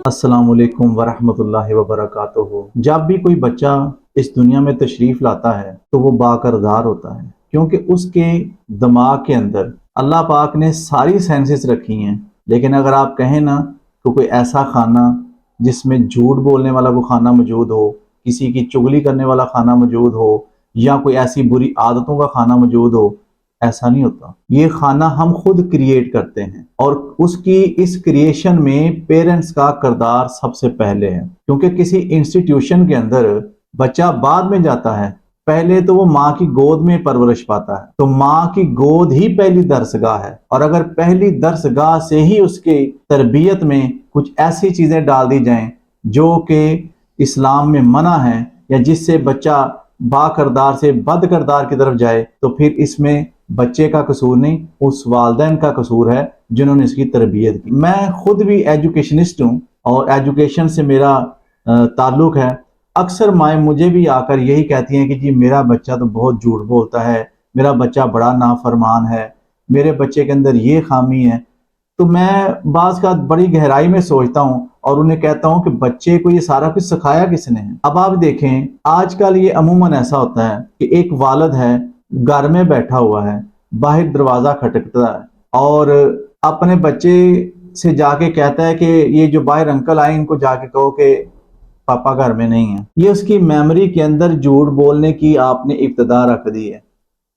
अस्सलाम वालेकुम वरहमतुल्लाहि वबरकातुहू। जब भी कोई बच्चा इस दुनिया में तशरीफ़ लाता है तो वो बाकरदार होता है, क्योंकि उसके दिमाग के अंदर अल्लाह पाक ने सारी सेंसेस रखी हैं। लेकिन अगर आप कहें ना तो कोई ऐसा खाना जिसमें झूठ बोलने वाला वो खाना मौजूद हो, किसी की चुगली करने वाला खाना मौजूद हो, या कोई ऐसी बुरी आदतों का खाना मौजूद हो, ऐसा नहीं होता। ये खाना हम खुद क्रिएट करते हैं, और उसकी इस क्रिएशन में पेरेंट्स का किरदार सबसे पहले है। क्योंकि किसी इंस्टीट्यूशन के अंदर बच्चा बाद में जाता है, पहले तो वो माँ की गोद में परवरिश पाता है, तो माँ की गोद ही पहली दरसगाह है। और अगर पहली दरसगाह से ही उसकी तरबियत में कुछ ऐसी चीजें डाल दी जाएं जो कि इस्लाम में मना है, या जिससे बच्चा बाकरदार से बद करदार की तरफ जाए, तो फिर इसमें बच्चे का कसूर नहीं, उस वालिदैन का कसूर है जिन्होंने इसकी तरबियत की। मैं खुद भी एजुकेशनिस्ट हूँ और एजुकेशन से मेरा ताल्लुक है। अक्सर माएँ मुझे भी आकर यही कहती हैं कि जी मेरा बच्चा तो बहुत झूठ बोलता है, मेरा बच्चा बड़ा नाफरमान है, मेरे बच्चे के अंदर ये खामी है। तो मैं बाज़ का बड़ी गहराई में सोचता हूँ और उन्हें कहता हूँ कि बच्चे को ये सारा कुछ सिखाया किसने है। अब आप देखें, आजकल ये अमूमन ऐसा होता है कि एक वालिद है, घर में बैठा हुआ है, बाहर दरवाजा खटकता है और अपने बच्चे से जाके कहता है कि ये जो बाहर अंकल आए इनको जाके कहो कि पापा घर में नहीं है। ये उसकी मेमोरी के अंदर झूठ बोलने की आपने इब्तिदा रख दी है।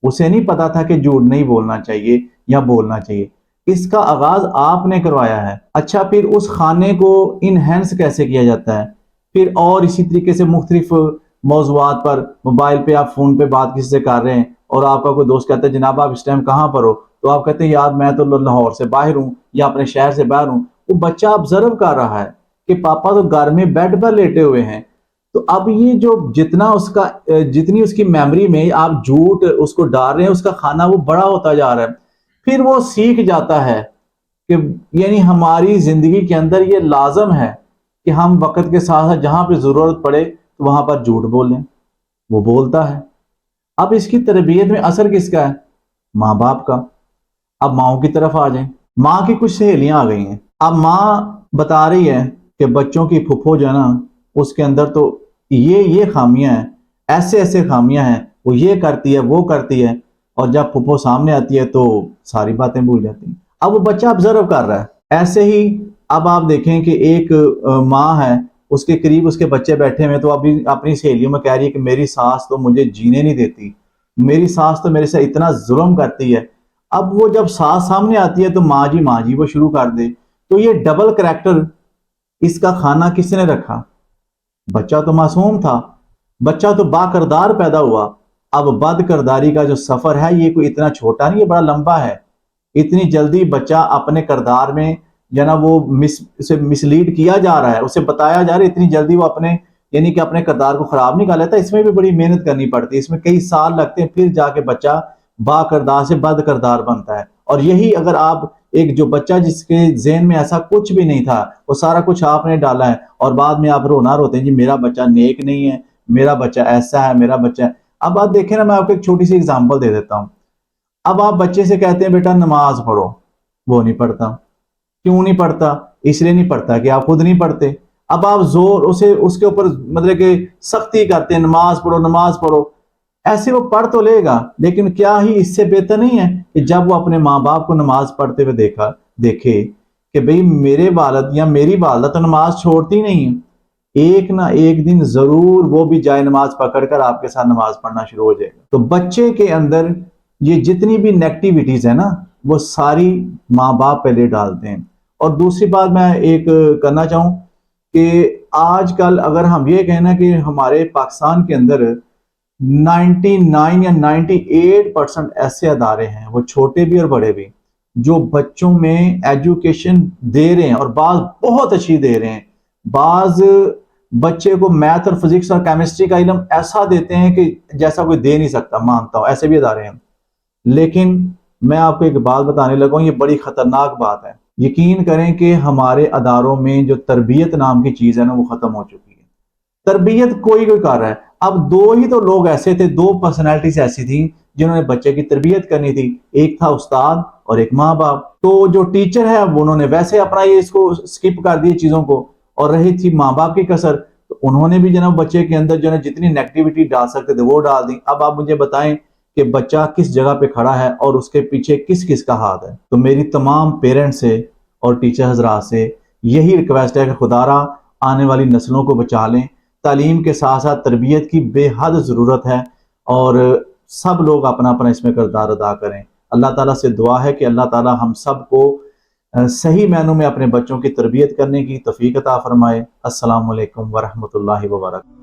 उसे नहीं पता था कि झूठ नहीं बोलना चाहिए या बोलना चाहिए। इसका आगाज आपने करवाया है। अच्छा, फिर उस खाने को इनहेंस कैसे किया जाता है? फिर और इसी तरीके से मुख्तलिफ मौज़ूआत पर मोबाइल पे आप फोन पे बात किसी से कर रहे हैं और आपका कोई दोस्त कहता है जनाब आप इस टाइम कहाँ पर हो, तो आप कहते हैं यार मैं तो लाहौर से बाहर हूँ या अपने शहर से बाहर हूँ। वो बच्चा ऑब्जर्व कर रहा है कि पापा तो घर में बेड पर लेटे हुए हैं। तो अब ये जो जितनी उसकी मेमोरी में आप झूठ उसको डाल रहे हैं, उसका खाना वो बड़ा होता जा रहा है। फिर वो सीख जाता है कि यानी हमारी जिंदगी के अंदर ये लाजम है कि हम वक्त के साथ साथ जहां पे जरूरत पड़े तो वहां पर झूठ बोलें। वो बोलता है। अब इसकी तरबियत में असर किसका है? माँ बाप का। अब माओ की तरफ आ जाएं। माँ की कुछ सहेलियां आ गई हैं। अब माँ बता रही है कि बच्चों की फुफ्फो जो है ना, उसके अंदर तो ये खामियां हैं, ऐसे ऐसे खामियां हैं, वो ये करती है वो करती है, और जब फुफ्फो सामने आती है तो सारी बातें भूल जाती हैं। अब वो बच्चा ऑब्जर्व कर रहा है। ऐसे ही अब आप देखें कि एक माँ है, उसके करीब उसके बच्चे बैठे हुए, तो अभी अपनी सहेलियों में कह रही है कि मेरी सास तो मुझे जीने नहीं देती, मेरी सास तो मेरे से इतना जुल्म करती है। अब वो जब सास सामने आती है तो माँ जी वो शुरू कर दे। तो ये डबल करैक्टर, इसका खाना किसने रखा? बच्चा तो मासूम था, बच्चा तो बाकरदार पैदा हुआ। अब बद करदारी का जो सफर है ये कोई इतना छोटा नहीं, ये बड़ा लंबा है। इतनी जल्दी बच्चा अपने करदार में ना वो उसे मिसलीड किया जा रहा है, उसे बताया जा रहा है, इतनी जल्दी वो अपने यानी कि अपने करदार को खराब नहीं कर लेता। इसमें भी बड़ी मेहनत करनी पड़ती है, इसमें कई साल लगते हैं, फिर जाके बच्चा बाकरदार से बद करदार बनता है। और यही अगर आप एक जो बच्चा जिसके ज़हन में ऐसा कुछ भी नहीं था, वो सारा कुछ आपने डाला है, और बाद में आप रोना रोते हैं जी मेरा बच्चा नेक नहीं है, मेरा बच्चा ऐसा है, मेरा बच्चा है। अब आप देखें ना, मैं आपको एक छोटी सी एग्जांपल दे देता हूँ। अब आप बच्चे से कहते हैं बेटा नमाज पढ़ो, वो नहीं पढ़ता। क्यों नहीं पढ़ता? इसलिए नहीं पढ़ता कि आप खुद नहीं पढ़ते। अब आप जोर उसे उसके ऊपर मतलब कि सख्ती करते हैं, नमाज पढ़ो नमाज पढ़ो। ऐसे वो पढ़ तो लेगा, लेकिन क्या ही इससे बेहतर नहीं है कि जब वो अपने माँ बाप को नमाज पढ़ते हुए देखे कि भाई मेरे वालिद या मेरी वालिदा तो नमाज छोड़ती नहीं है, एक ना एक दिन जरूर वो भी जाए नमाज पकड़कर आपके साथ नमाज पढ़ना शुरू हो जाएगा। तो बच्चे के अंदर ये जितनी भी नेगेटिविटीज है ना, वो सारी माँ बाप पहले डालते हैं। और दूसरी बात मैं एक करना चाहूँ कि आजकल अगर हम ये कहना कि हमारे पाकिस्तान के अंदर 99 या 98% ऐसे अदारे हैं, वो छोटे भी और बड़े भी, जो बच्चों में एजुकेशन दे रहे हैं, और बाज बहुत अच्छी दे रहे हैं। बाज बच्चे को मैथ और फिजिक्स और केमिस्ट्री का इल्म ऐसा देते हैं कि जैसा कोई दे नहीं सकता, मानता हूं, ऐसे भी अदारे हैं। लेकिन मैं आपको एक बात बताने लगा हूं, ये बड़ी खतरनाक बात है। यकीन करें कि हमारे अदारों में जो तरबियत नाम की चीज है ना, वो खत्म हो चुकी है। तरबियत कोई कोई कर रहा है। अब दो ही तो लोग ऐसे थे, दो पर्सनैलिटीज ऐसी थी जिन्होंने बच्चे की तरबियत करनी थी। एक था उस्ताद और एक माँ बाप। तो जो टीचर है वो उन्होंने वैसे अपना ये इसको स्किप कर दिए चीजों को, اور رہی تھی ماں باپ کی کسر، تو انہوں نے بھی جناب بچے کے اندر جو ہے جتنی نیگیٹیوٹی ڈال سکتے تھے وہ ڈال دی۔ اب آپ مجھے بتائیں کہ بچہ کس جگہ پہ کھڑا ہے اور اس کے پیچھے کس کس کا ہاتھ ہے۔ تو میری تمام پیرنٹس سے اور ٹیچر حضرات سے یہی ریکویسٹ ہے کہ خدا را آنے والی نسلوں کو بچا لیں۔ تعلیم کے ساتھ ساتھ تربیت کی بے حد ضرورت ہے، اور سب لوگ اپنا اپنا اس میں کردار ادا کریں۔ اللہ تعالیٰ سے دعا ہے کہ اللہ تعالیٰ ہم سب کو صحیح معنوں میں اپنے بچوں کی تربیت کرنے کی توفیق عطا فرمائے۔ السلام علیکم ورحمۃ اللہ وبرکاتہ۔